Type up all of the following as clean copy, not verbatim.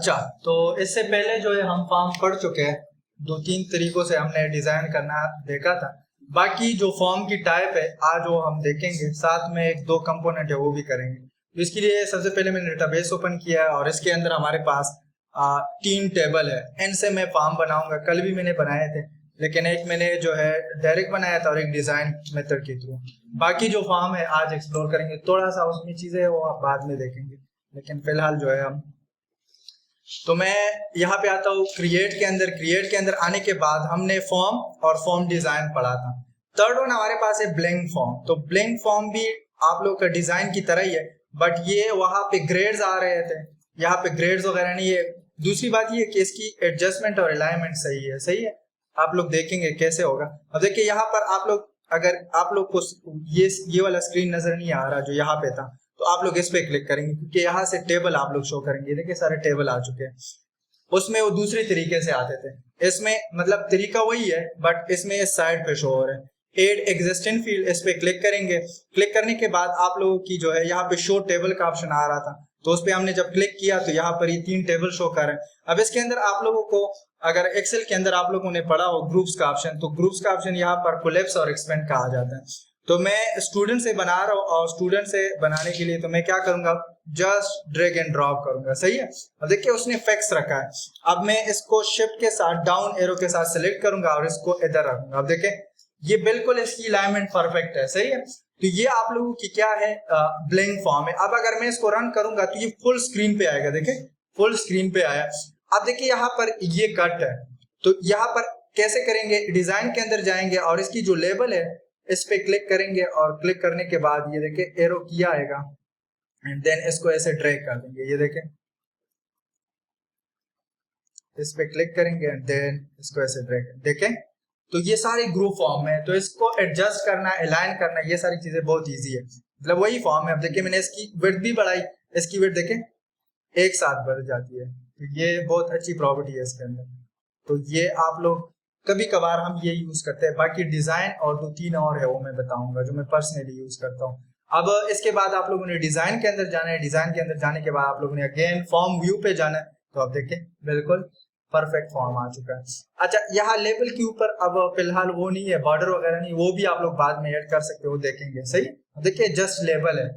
अच्छा, तो इससे पहले जो है हम फॉर्म पढ़ चुके हैं। दो तीन तरीकों से हमने डिजाइन करना देखा था। बाकी जो फॉर्म की टाइप है आज वो हम देखेंगे, साथ में एक दो कंपोनेंट है वो भी करेंगे। तो इसके लिए सबसे पहले मैंने डेटाबेस ओपन किया है और इसके अंदर हमारे पास तीन टेबल है। इनसे मैं फॉर्म बनाऊंगा। कल भी मैंने बनाए थे, लेकिन एक मैंने जो है डायरेक्ट बनाया था और एक डिजाइन मेथड के थ्रू। बाकी जो फॉर्म है आज एक्सप्लोर करेंगे। थोड़ा सा उसमें चीजें है वो आप बाद में देखेंगे, लेकिन फिलहाल जो है हम, तो मैं यहाँ पे आता हूँ क्रिएट के अंदर। क्रिएट के अंदर आने के बाद हमने फॉर्म और फॉर्म डिजाइन पढ़ा था। थर्ड वन हमारे पास है ब्लैंक फॉर्म। तो ब्लैंक फॉर्म भी आप लोग का डिजाइन की तरह ही है, बट ये वहां पे ग्रेड्स आ रहे थे, यहाँ पे ग्रेड्स वगैरह नहीं है। दूसरी बात ये कि इसकी एडजस्टमेंट और अलाइनमेंट सही है। सही है, आप लोग देखेंगे कैसे होगा। अब देखिए यहाँ पर आप लोग, अगर आप लोग को ये वाला स्क्रीन नजर नहीं आ रहा जो यहाँ पे था, तो आप लोग इस पे क्लिक करेंगे क्योंकि यहाँ से टेबल आप लोग शो करेंगे। देखिए सारे टेबल आ चुके हैं। उसमें वो दूसरी तरीके से आते थे, इसमें मतलब तरीका वही है, बट इसमें इस साइड पे शो हो रहे हैं। एड एग्जिस्टिंग फील्ड, इस पे क्लिक करेंगे। क्लिक करने के बाद आप लोगों की जो है यहाँ पे शो टेबल का ऑप्शन आ रहा था, तो उस पे हमने जब क्लिक किया तो यहाँ पर ये तीन टेबल शो कर रहे हैं। अब इसके अंदर आप लोगों को, अगर एक्सेल के अंदर आप लोगों ने पढ़ा हो ग्रुप्स का ऑप्शन, तो ग्रुप्स का ऑप्शन यहाँ पर कोलैप्स और एक्सपेंड कहा जाता है। तो मैं स्टूडेंट से बना रहा हूँ और स्टूडेंट से बनाने के लिए तो मैं क्या करूंगा, जस्ट ड्रैग एंड ड्रॉप करूंगा। सही है, अब देखिए उसने फिक्स रखा है। अब मैं इसको शिफ्ट के साथ डाउन एरो के साथ सिलेक्ट करूंगा और इसको इधर रखूंगा। अब देखें ये बिल्कुल इसकी अलाइनमेंट परफेक्ट है। सही है, तो ये आप लोगों की क्या है, ब्लैंक फॉर्म है। अब अगर मैं इसको रन करूंगा तो ये फुल स्क्रीन पे आएगा। देखें फुल स्क्रीन पे आया। अब देखिए यहाँ पर ये कट है, तो यहाँ पर कैसे करेंगे, डिजाइन के अंदर जाएंगे और इसकी जो लेबल है इस पे क्लिक करेंगे और क्लिक करने के बाद ये देखिए एरो किया आएगा एंड देन इसको ऐसे ड्रैग कर देंगे। ये देखें, इस पे क्लिक करेंगे एंड देन इसको ऐसे ड्रैग, देखें तो ये सारे ग्रुप फॉर्म है। तो इसको एडजस्ट करना, अलाइन करना, ये सारी चीजें बहुत इजी है। मतलब वही फॉर्म है। अब देखिए मैंने इसकी विड्थ भी बढ़ाई, इसकी विड्थ देखें एक साथ बढ़ जाती है। तो ये बहुत अच्छी प्रॉपर्टी है इसके अंदर। तो ये आप लोग कभी कभार हम ये यूज करते हैं। बाकी डिजाइन और दो तीन और है वो मैं बताऊंगा जो मैं पर्सनली यूज करता हूँ। अब इसके बाद आप लोगों ने डिजाइन के अंदर जाना है। डिजाइन के अंदर जाने के बाद आप लोगों ने अगेन फॉर्म व्यू पे जाना है। तो अब देखें बिल्कुल परफेक्ट फॉर्म आ चुका है। अच्छा, यहाँ लेवल के ऊपर अब फिलहाल वो नहीं है, बॉर्डर वगैरह नहीं, वो भी आप लोग बाद में ऐड कर सकते हो, देखेंगे। सही, देखिए जस्ट लेवल है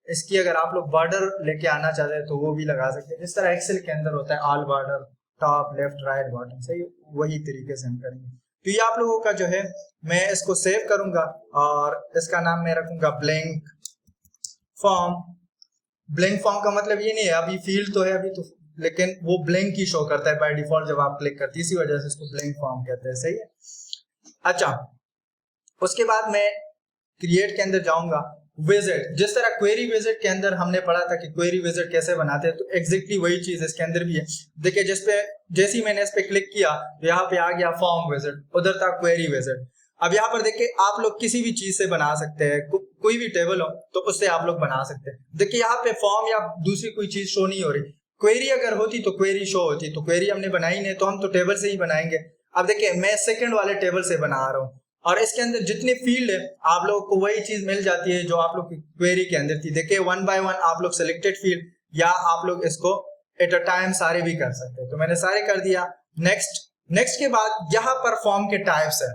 इसकी। अगर आप लोग बॉर्डर लेके आना चाहते हैं तो वो भी लगा सकते हैं, जिस तरह एक्सेल के अंदर होता है all border, top left right bottom. सही, वही तरीके से हम करेंगे। तो ये आप लोगों का जो है, मैं इसको सेव करूंगा और इसका नाम मैं रखूंगा ब्लैंक फॉर्म। ब्लैंक फॉर्म का मतलब ये नहीं है अभी फील्ड तो है अभी तो, लेकिन वो ब्लैंक ही शो करता है बाय डिफॉल्ट जब आप क्लिक करते हैं, इसी वजह से इसको ब्लैंक फॉर्म कहते हैं। सही है, अच्छा उसके बाद मैं क्रिएट के अंदर जाऊंगा। विजिट, जिस तरह क्वेरी विजिट के अंदर हमने पढ़ा था कि क्वेरी विजिट कैसे बनाते हैं, तो एग्जैक्टली वही चीज इसके अंदर भी है। देखिए जैसे ही मैंने इस पे क्लिक किया तो यहाँ पे आ गया फॉर्म विजिट, उधर था क्वेरी विजिट। अब यहाँ पर देखिए आप लोग किसी भी चीज से बना सकते हैं, कोई भी टेबल हो तो उससे आप लोग बना सकते हैं। देखिए यहाँ पे फॉर्म या दूसरी कोई चीज शो नहीं हो रही। क्वेरी अगर होती तो क्वेरी शो होती, तो क्वेरी हमने बनाई नहीं तो हम तो टेबल से ही बनाएंगे। अब देखिए मैं सेकंड वाले टेबल से बना रहा हूँ और इसके अंदर जितने फील्ड है आप लोगों को वही चीज मिल जाती है जो आप लोग की क्वेरी के अंदर थी। देखिए वन बाय वन आप लोग सिलेक्टेड फील्ड या आप लोग इसको एट अ टाइम सारे भी कर सकते हैं। तो मैंने सारे कर दिया। नेक्स्ट के बाद यहाँ पर फॉर्म के टाइप्स है।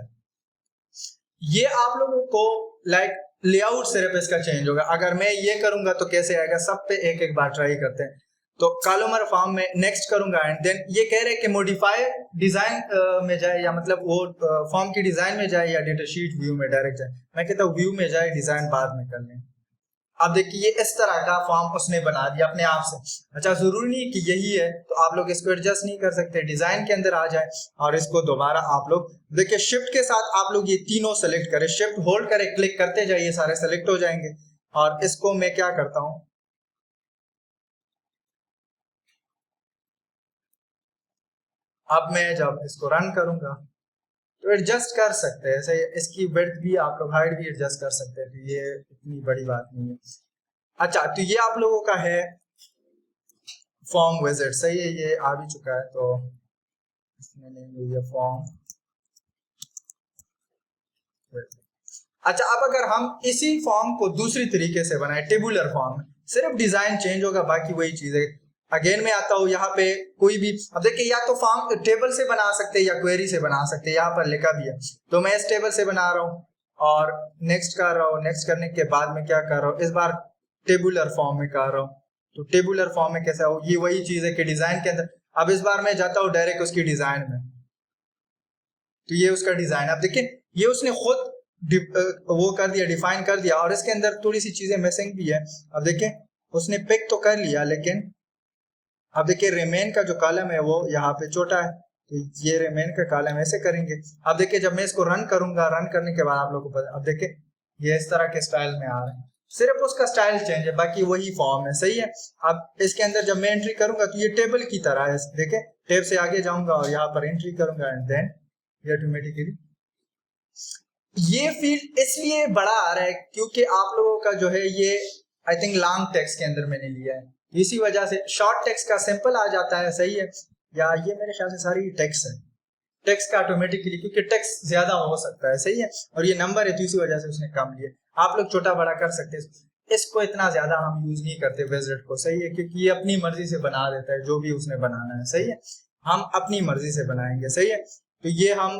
ये आप लोगों को लाइक लेआउट सिर्फ इसका चेंज होगा। अगर मैं ये करूंगा तो कैसे आएगा, सब पे एक एक बार ट्राई करते हैं। तो कॉलमर फॉर्म में नेक्स्ट करूंगा एंड देन ये कह रहे हैं कि मॉडिफाई डिजाइन में जाए, या मतलब वो फॉर्म की डिजाइन में जाए या डेटा शीट व्यू में डायरेक्ट जाए। मैं कहता हूँ व्यू में जाए, डिजाइन बाद में कर लें। अब देखिए इस तरह का फॉर्म उसने बना दिया अपने आप से। अच्छा, जरूरी नहीं कि यही है तो आप लोग इसको एडजस्ट नहीं कर सकते, डिजाइन के अंदर आ जाए और इसको दोबारा आप लोग देखिए शिफ्ट के साथ आप लोग ये तीनों सेलेक्ट करें, शिफ्ट होल्ड करें, क्लिक करते जाइए, सारे सेलेक्ट हो जाएंगे। और इसको मैं क्या करता हूं, अब मैं जब इसको रन करूंगा तो एडजस्ट कर सकते हैं। ऐसे इसकी विड्थ भी आप लोग, हाइट भी एडजस्ट कर सकते हैं, तो ये इतनी बड़ी बात नहीं है। अच्छा, तो ये आप लोगों का है फॉर्म विजिट। सही है, ये आ भी चुका है तो इसमें नहीं, ये फॉर्म। अच्छा, अब अगर हम इसी फॉर्म को दूसरी तरीके से बनाए टेबुलर फॉर्म में, सिर्फ डिजाइन चेंज होगा, बाकी वही चीज है। अगेन मैं आता हूँ यहाँ पे कोई भी, अब देखिए या तो फॉर्म टेबल से बना सकते हैं या क्वेरी से बना सकते हैं, यहाँ पर लिखा भी है। तो मैं इस टेबल से बना रहा हूँ और नेक्स्ट कर रहा हूँ। नेक्स्ट करने के बाद में क्या कर रहा हूँ, इस बार टेबुलर फॉर्म में कर रहा हूँ। तो टेबुलर फॉर्म में कैसा हो, ये वही चीज है कि डिजाइन के अंदर। अब इस बार मैं जाता हूँ डायरेक्ट उसकी डिजाइन में, तो ये उसका डिजाइन। अब देखिए ये उसने खुद वो कर दिया, डिफाइन कर दिया, और इसके अंदर थोड़ी सी चीजें मिसिंग भी है। अब देखिए उसने पिक तो कर लिया, लेकिन अब देखिए रिमेन का जो कॉलम है वो यहाँ पे छोटा है, तो ये रिमेन का कॉलम ऐसे करेंगे। अब देखिए जब मैं इसको रन करूंगा, रन करने के बाद आप लोगों को पता, अब देखिए ये इस तरह के स्टाइल में आ रहा है, सिर्फ उसका स्टाइल चेंज है, बाकी वही फॉर्म है, सही है। अब इसके अंदर जब मैं एंट्री करूंगा तो ये टेबल की तरह है, देखिए टेब से आगे जाऊंगा और यहाँ पर एंट्री करूंगा एंड देन ये ऑटोमेटिकली ये फील्ड इसलिए बड़ा आ रहा है क्योंकि आप लोगों का जो है ये आई थिंक लॉन्ग टेक्स्ट के अंदर मैंने लिया है, इसी वजह से शॉर्ट टेक्स्ट का सिंपल आ जाता है, सही है। या ये मेरे ख्याल से सारी टेक्स्ट है, टेक्स्ट का ऑटोमेटिकली, क्योंकि टेक्स्ट ज्यादा हो सकता है, सही है, और ये नंबर है तो इसी वजह से उसने कम लिया। आप लोग छोटा बड़ा कर सकते हैं, इसको इतना ज्यादा हम यूज नहीं करते विजेट को, सही है, क्योंकि ये अपनी मर्जी से बना देता है जो भी उसने बनाना है, सही है, हम अपनी मर्जी से बनाएंगे, सही है। तो ये हम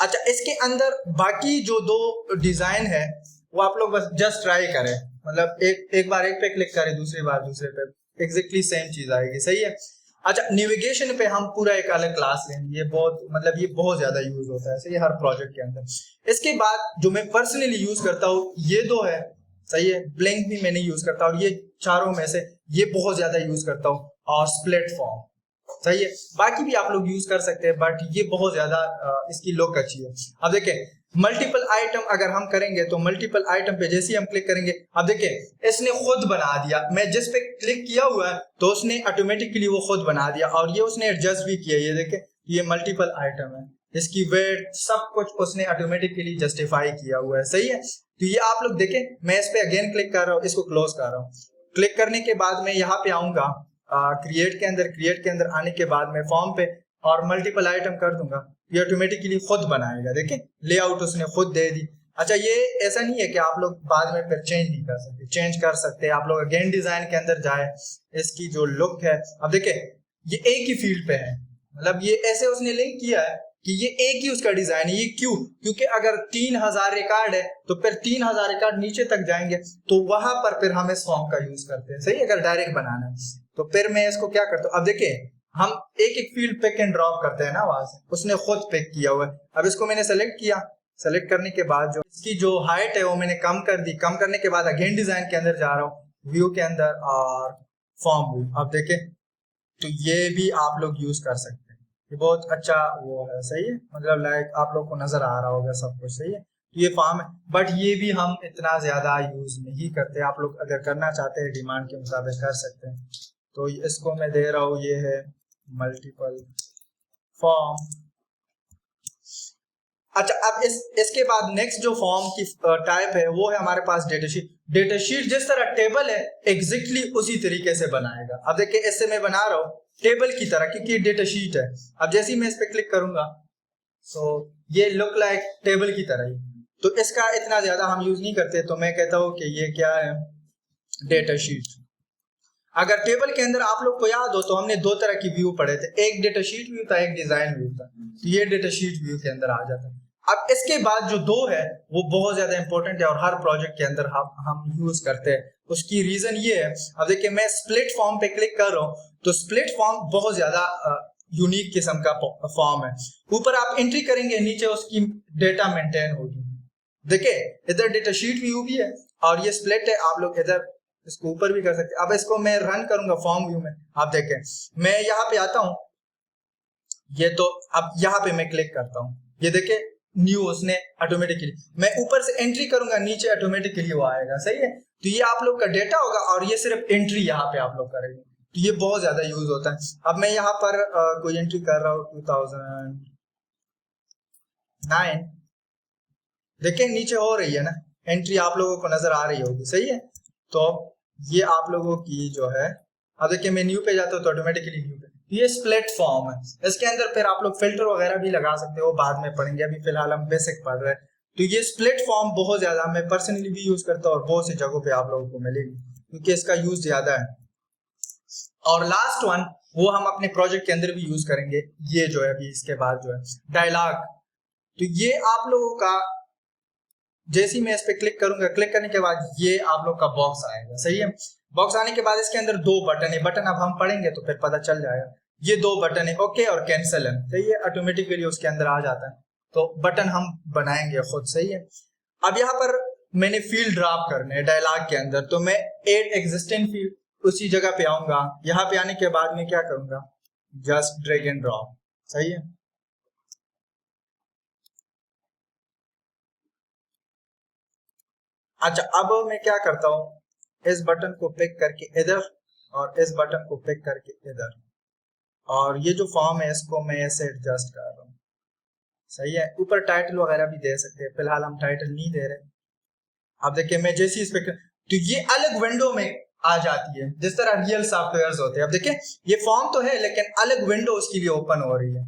अच्छा इसके अंदर बाकी जो दो डिजाइन है वो आप लोग बस जस्ट ट्राई करें, मतलब एक बार एक पे क्लिक करें, दूसरी बार दूसरे पे, एग्जैक्टली सेम चीज आएगी, सही है। अच्छा नेविगेशन पे हम पूरा एक अलग क्लास लेंगे, ये बहुत मतलब ये बहुत ज्यादा यूज होता है, सही है, हर प्रोजेक्ट के अंदर। इसके बाद जो मैं पर्सनली यूज करता हूँ ये दो है, सही है, ब्लिंक भी मैं नहीं यूज करता, और ये चारों में से ये बहुत ज्यादा यूज करता हूँ, और स्प्लिट फॉर्म, सही है, बाकी भी आप लोग यूज कर सकते हैं, बट ये बहुत ज्यादा इसकी लुक अच्छी है। अब देखिए मल्टीपल आइटम अगर हम करेंगे तो मल्टीपल आइटम पे जैसे ही हम क्लिक करेंगे, अब देखिए इसने खुद बना दिया, मैं जिस पे क्लिक किया हुआ है तो उसने ऑटोमेटिकली वो खुद बना दिया, और ये उसने एडजस्ट भी किया, ये देखिए ये मल्टीपल आइटम है, इसकी वेट सब कुछ उसने ऑटोमेटिकली जस्टिफाई किया हुआ है, सही है। तो ये आप लोग देखें, मैं इस पे अगेन क्लिक कर रहा हूँ, इसको क्लोज कर रहा हूँ, क्लिक करने के बाद मैं यहाँ पे आऊंगा क्रिएट के अंदर आने के बाद मैं फॉर्म पे और मल्टीपल आइटम कर दूंगा, ये ऑटोमेटिकली खुद बनाएगा, देखिए लेआउट उसने खुद दे दी। अच्छा ये ऐसा नहीं है कि आप लोग बाद में फिर चेंज नहीं कर सकते, चेंज कर सकते हैं आप लोग, अगेन डिजाइन के अंदर जाए, इसकी जो लुक है, अब देखिए ये एक ही फील्ड पे है, मतलब ये ऐसे उसने लिंक किया है कि ये एक ही उसका डिजाइन है। ये क्यों, क्योंकि अगर 3000 रिकॉर्ड है तो फिर 3000 रिकॉर्ड नीचे तक जाएंगे, तो वहां पर फिर हम इस फॉर्म का यूज करते हैं, सही, अगर डायरेक्ट बनाना है तो फिर मैं इसको क्या करता हूँ, अब देखिए हम एक एक फील्ड पिक एंड ड्रॉप करते हैं ना, वहां से उसने खुद पिक किया हुआ है। अब इसको मैंने सेलेक्ट किया, सेलेक्ट करने के बाद जो इसकी जो हाइट है वो मैंने कम कर दी, कम करने के बाद अगेन डिजाइन के अंदर जा रहा हूँ, व्यू के अंदर और फॉर्म व्यू, अब देखें तो ये भी आप लोग यूज कर सकते हैं, ये बहुत अच्छा वो है, सही है, मतलब लाइक आप लोग को नजर आ रहा होगा सब कुछ, सही है। तो ये फॉर्म है, बट ये भी हम इतना ज्यादा यूज नहीं करते, आप लोग अगर करना चाहते हैं डिमांड के मुताबिक कर सकते हैं। तो इसको मैं दे रहा हूँ, ये है मल्टीपल फॉर्म। अच्छा अब इसके बाद नेक्स्ट जो फॉर्म की टाइप है वो है हमारे पास डेटाशीट। डेटाशीट जिस तरह टेबल है एग्जैक्टली उसी तरीके से बनाएगा। अब देखिए इससे मैं बना रहा हूँ टेबल की तरह, क्योंकि डेटाशीट है। अब जैसे ही मैं इस पे क्लिक करूंगा सो ये लुक लाइक टेबल की तरह ही, तो इसका इतना ज्यादा हम यूज नहीं करते, तो मैं कहता हूँ कि ये क्या है, डेटाशीट। अगर टेबल के अंदर आप लोग को याद हो तो हमने दो तरह की व्यू पढ़े थे, एक डेटाशीट व्यू था, एक डिजाइन व्यू था, तो ये डेटाशीट व्यू के अंदर आ जाता है। अब इसके बाद जो दो है वो बहुत ज्यादा इंपॉर्टेंट है और हर प्रोजेक्ट के अंदर हम यूज करते हैं। उसकी रीजन ये है, अब देखिए मैं स्प्लिट फॉर्म पे क्लिक कर रहा हूँ तो स्प्लिट फॉर्म बहुत ज्यादा यूनिक किस्म का फॉर्म है। ऊपर आप एंट्री करेंगे, नीचे उसकी डेटा मेंटेन होगी। देखिए इधर डेटाशीट व्यू भी है और ये स्प्लिट है, आप लोग इधर इसको ऊपर भी कर सकते हैं। अब इसको मैं रन करूंगा फॉर्म व्यू में, आप देखें मैं यहाँ पे आता हूँ, ये तो अब यहाँ पे मैं क्लिक करता हूँ, ये देखे न्यू उसने ऑटोमेटिकली, मैं ऊपर से एंट्री करूंगा नीचे ऑटोमेटिकली वो आएगा, सही है। तो ये आप लोग का डेटा होगा और ये सिर्फ एंट्री यहाँ पे आप लोग करेंगे, तो ये बहुत ज्यादा यूज होता है। अब मैं यहाँ पर कोई एंट्री कर रहा हूँ 2009, देखिए नीचे हो रही है ना एंट्री, आप लोगों को नजर आ रही होगी, सही है। तो ये आप लोगों की जो है, अब देखिए मैं न्यू पे जाता हूँ तो ऑटोमेटिकली न्यू पे, ये स्प्लिट फॉर्म है। इसके अंदर फिर आप लोग फिल्टर वगैरह भी लगा सकते हो, बाद में पढ़ेंगे, अभी फिलहाल हम बेसिक पढ़ रहे हैं। तो ये स्प्लिट फॉर्म बहुत ज्यादा मैं पर्सनली भी यूज करता हूँ और बहुत सी जगहों पे आप लोगों को मिलेगी क्योंकि इसका यूज ज्यादा है। और लास्ट वन वो हम अपने प्रोजेक्ट के अंदर भी यूज करेंगे, ये जो है अभी इसके बाद जो है डायलॉग। तो ये आप लोगों का जैसे ही मैं इस पे क्लिक करूंगा, क्लिक करने के बाद ये आप लोग का बॉक्स आएगा, सही है। बॉक्स आने के बाद इसके अंदर दो बटन है, बटन अब हम पढ़ेंगे तो फिर पता चल जाएगा। ये दो बटन है, ओके और कैंसिल है, तो ये ऑटोमेटिकली उसके अंदर आ जाता है। तो बटन हम बनाएंगे खुद, सही है। अब यहाँ पर मैंने फील्ड ड्रॉप करने हैं डायलॉग के अंदर, तो मैं एड एग्जिस्टिंग फील्ड उसी जगह पे आऊंगा। यहाँ पे आने के बाद मैं क्या करूंगा, जस्ट ड्रैग एंड ड्रॉप, सही है। अच्छा अब मैं क्या करता हूँ, इस बटन को पिक करके इधर और इस बटन को पिक करके इधर, और ये जो फॉर्म है इसको मैं ऐसे एडजस्ट कर रहा हूँ, सही है। ऊपर टाइटल वगैरह भी दे सकते हैं, फिलहाल हम टाइटल नहीं दे रहे। अब देखिए मैं जैसे इस पे तो ये अलग विंडो में आ जाती है जिस तरह रियल सॉफ्टवेयर होते हैं। अब देखिए ये फॉर्म तो है लेकिन अलग विंडो उसकी भी ओपन हो रही है,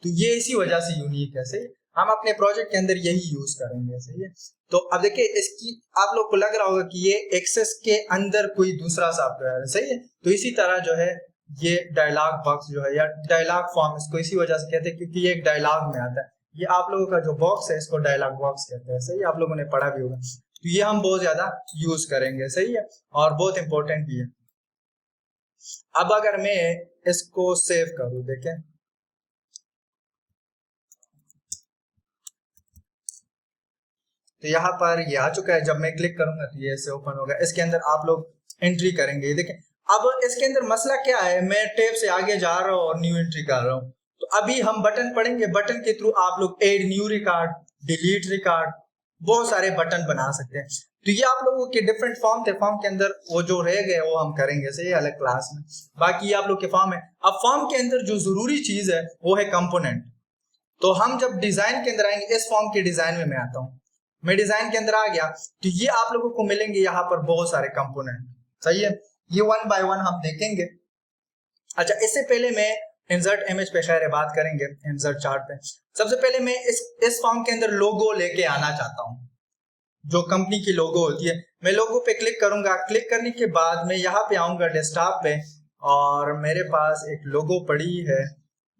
तो ये इसी वजह से यूनिक है, सही। हम अपने प्रोजेक्ट के अंदर यही यूज करेंगे, सही है। तो अब देखिए इसकी आप लोग को लग रहा होगा कि ये एक्सेस के अंदर कोई दूसरा सॉफ्टवेयर है, सही है। तो इसी तरह जो है ये डायलॉग बॉक्स जो है या डायलॉग फॉर्म, इसको इसी वजह से कहते हैं क्योंकि ये एक डायलॉग में आता है। ये आप लोगों का जो बॉक्स है इसको डायलॉग बॉक्स कहते हैं, सही। आप लोगों ने पढ़ा भी होगा, तो ये हम बहुत ज्यादा यूज करेंगे, सही है, और बहुत इंपॉर्टेंट भी है। अब अगर मैं इसको सेव करूं, देखें तो यहाँ पर ये आ चुका है। जब मैं क्लिक करूंगा तो ये ऐसे ओपन होगा। इसके अंदर आप लोग एंट्री करेंगे, देखें। अब इसके अंदर मसला क्या है, मैं टैब से आगे जा रहा हूँ और न्यू एंट्री कर रहा हूँ। तो अभी हम बटन पढ़ेंगे, बटन के थ्रू आप लोग add new record, delete record, बहुत सारे बटन बना सकते हैं। तो ये आप लोगों के डिफरेंट फॉर्म थे, फॉर्म के अंदर वो जो रह गए वो हम करेंगे, सही, अलग क्लास में। बाकी आप लोग के फॉर्म है। अब फॉर्म के अंदर जो जरूरी चीज है वो है कंपोनेंट। तो हम जब डिजाइन के अंदर आएंगे, इस फॉर्म के डिजाइन में मैं आता हूँ, मैं डिजाइन के अंदर आ गया तो ये आप लोगों को मिलेंगे यहाँ पर बहुत सारे कंपोनेंट, सही है। ये वन बाय वन हम देखेंगे। अच्छा इससे पहले मैं इंसर्ट इमेज पे खैर बात करेंगे, इंसर्ट चार्ट पे। सबसे पहले मैं इस फॉर्म के अंदर लोगो लेके आना चाहता हूँ, जो कंपनी की लोगो होती है। मैं लोगो पे क्लिक करूंगा, क्लिक करने के बाद मैं यहाँ पे आऊंगा डेस्कटॉप पे और मेरे पास एक लोगो पड़ी है।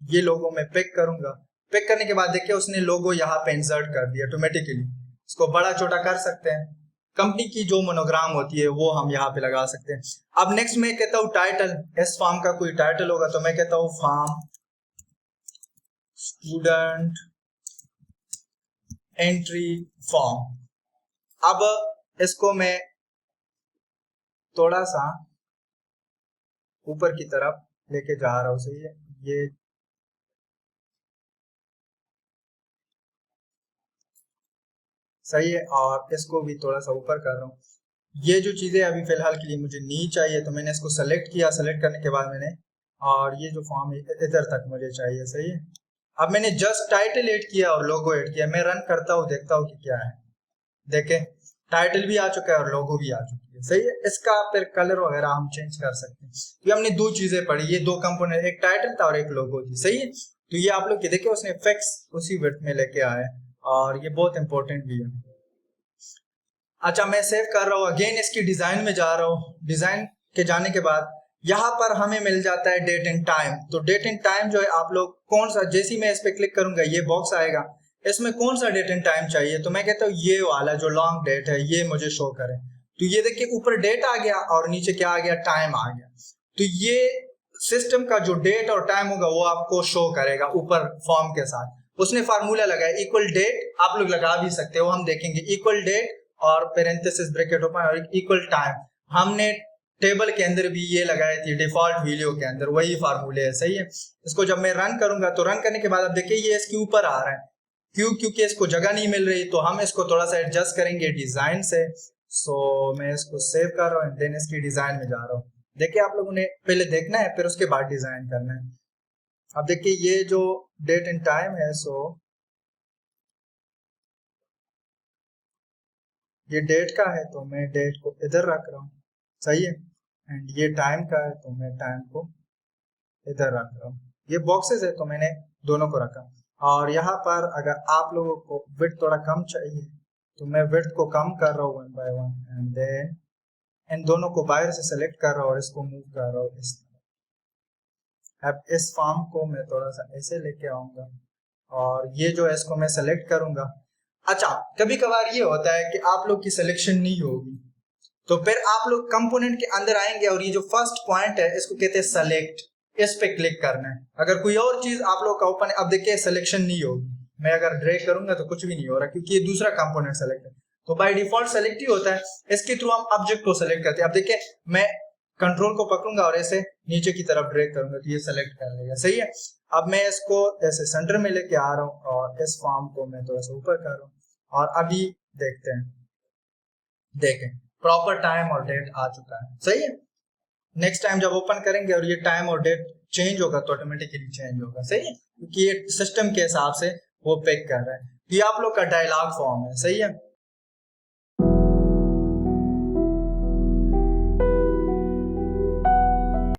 ये लोगो मैं पिक करूंगा, पिक करने के बाद देखिए उसने लोगो यहाँ पे इंसर्ट कर दिया ऑटोमेटिकली। इसको बड़ा छोटा कर सकते हैं। कंपनी की जो मोनोग्राम होती है वो हम यहाँ पे लगा सकते हैं। अब नेक्स्ट मैं कहता हूँ टाइटल, इस फॉर्म का कोई टाइटल होगा तो मैं कहता हूँ फॉर्म स्टूडेंट एंट्री फॉर्म। अब इसको मैं थोड़ा सा ऊपर की तरफ लेके जा रहा हूँ, सही है। ये सही है, और इसको भी थोड़ा सा ऊपर कर रहा हूँ। ये जो चीजें अभी फिलहाल के लिए मुझे नहीं चाहिए तो मैंने इसको सेलेक्ट किया, सेलेक्ट करने के बाद मैंने, और ये जो फॉर्म है इधर तक मुझे चाहिए, सही है। अब मैंने जस्ट टाइटल ऐड किया और लोगो ऐड किया। मैं रन करता हूँ, देखता हूँ कि क्या है। देखें टाइटल भी आ चुका है और लोगो भी आ चुकी है, सही है। इसका फिर कलर वगैरह हम चेंज कर सकते हैं। तो हमने दो चीजें पढ़ी, ये दो कंपोनेंट, एक टाइटल था और एक लोगो थी, सही है। तो ये आप लोग के देखिए उसने इफेक्ट्स उसी विड्थ में लेके आए और ये बहुत इंपॉर्टेंट भी है। अच्छा मैं सेव कर रहा हूँ, अगेन इसकी डिजाइन में जा रहा हूँ। डिजाइन के जाने के बाद यहाँ पर हमें मिल जाता है डेट एंड टाइम। तो डेट एंड टाइम जो है आप लोग कौन सा, जैसे ही मैं इस पे क्लिक करूंगा ये बॉक्स आएगा, इसमें कौन सा डेट एंड टाइम चाहिए तो मैं कहता हूँ ये वाला जो लॉन्ग डेट है ये मुझे शो करे। तो ये देखिए ऊपर डेट आ गया और नीचे क्या आ गया, टाइम आ गया। तो ये सिस्टम का जो डेट और टाइम होगा वो आपको शो करेगा ऊपर फॉर्म के साथ। उसने फार्मूला लगाया इक्वल डेट, आप लोग लगा भी सकते हो, हम देखेंगे इक्वल डेट और पेरेंथेसिस ब्रैकेट ओपन और इक्वल टाइम। हमने टेबल के अंदर भी ये लगाई थी डिफॉल्ट वैल्यू के अंदर, वही फार्मूले है, सही है। इसको जब मैं रन करूंगा तो रन करने के बाद अब देखिए ये इसके ऊपर आ रहा है, क्यों, क्योंकि इसको जगह नहीं मिल रही। तो हम इसको थोड़ा सा एडजस्ट करेंगे डिजाइन से। सो मैं इसको सेव कर रहा हूँ, देन इसकी डिजाइन में जा रहा हूँ। देखिए आप लोगों ने पहले देखना है फिर उसके बाद डिजाइन करना है। अब देखिए ये जो डेट एंड टाइम है, सो ये डेट का है तो मैं डेट को इधर रख रहा हूँ, सही है। एंड ये टाइम का है तो मैं टाइम को इधर रख रहा हूँ। ये बॉक्सेस है तो मैंने दोनों को रखा। और यहाँ पर अगर आप लोगों को विड्थ थोड़ा कम चाहिए तो मैं विड्थ को कम कर रहा हूँ 1 by 1 एंड देन इन दोनों को बाहर से सेलेक्ट कर रहा हूँ और इसको मूव कर रहा हूँ इस तरह। अब इस फॉर्म को मैं थोड़ा सा ऐसे लेके आऊंगा और ये जो है इसको मैं सेलेक्ट करूंगा। अच्छा, कभी कभार ये होता है कि आप लोग की सिलेक्शन नहीं होगी तो फिर आप लोग कंपोनेंट के अंदर आएंगे और ये जो फर्स्ट पॉइंट है इसको कहते हैं सेलेक्ट, इस पे क्लिक करना है। अगर कोई और चीज आप लोग का ओपन है, अब देखिए सिलेक्शन नहीं होगी, मैं अगर ड्रैग करूंगा तो कुछ भी नहीं हो रहा क्योंकि ये दूसरा कंपोनेंट सेलेक्ट है। तो बाय डिफॉल्ट सेलेक्ट ही होता है, इसके थ्रू हम ऑब्जेक्ट को सेलेक्ट करते हैं। अब देखिए मैं कंट्रोल को पकड़ूंगा और ऐसे नीचे की तरफ ड्रैग करूंगा तो ये सेलेक्ट कर लेगा, सही है। अब मैं इसको ऐसे सेंटर में लेके आ रहा हूँ और इस फॉर्म को मैं थोड़ा सा ऊपर कर रहा हूँ और अभी देखते हैं, देखें प्रॉपर टाइम और डेट आ चुका है, सही है। नेक्स्ट टाइम जब ओपन करेंगे और ये टाइम और डेट चेंज होगा तो ऑटोमेटिकली चेंज होगा, सही है, क्योंकि ये सिस्टम के हिसाब से वो पिक कर रहा है। ये आप लोग का डायलॉग फॉर्म है, सही है।